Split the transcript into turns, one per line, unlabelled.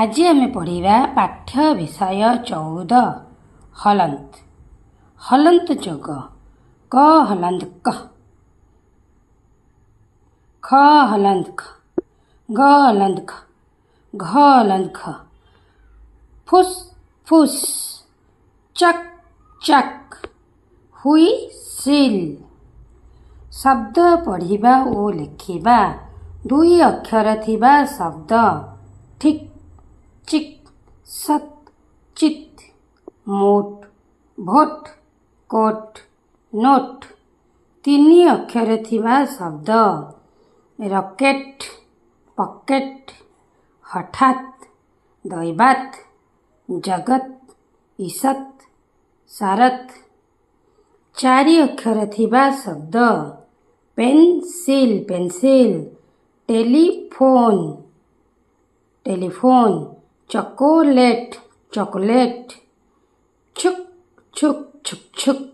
ଆଜି ଆମେ ପଢ଼ିବା ପାଠ୍ୟ ବିଷୟ 14 ହଲନ୍ତ। ହଲନ୍ତ ଯୋଗ କ ହଲନ୍ତ କ, ଖ ହଲନ୍ତ ଖ, ଗ ହଲନ୍ତ ଖ, ଘ ହଲନ୍ତ ଖ, ଫୁସ୍ ଫୁସ୍, ଚକ୍ ଚକ୍, ହୁଇସିଲ୍। ଶବ୍ଦ ପଢ଼ିବା ଓ ଲେଖିବା। 2 ଅକ୍ଷର ଥିବା ଶବ୍ଦ ଠିକ୍, ଚିକ୍, ସତ୍, ଚିତ୍, ମୋଟ୍, ଭୋଟ୍, କୋଟ୍, ନୋଟ୍। 3 ଅକ୍ଷର ଥିବା ଶବ୍ଦ ରକେଟ୍, ପକେଟ୍, ହଠାତ୍, ଦୈବାତ୍, ଜଗତ୍, ଇସତ୍, ଶରତ୍। 4 ଅକ୍ଷର ଥିବା ଶବ୍ଦ pencil, pencil, telephone, telephone, chocolate, chocolate, ଛୁକ୍ ଛୁକ୍, ଛୁକ୍ ଛୁକ୍।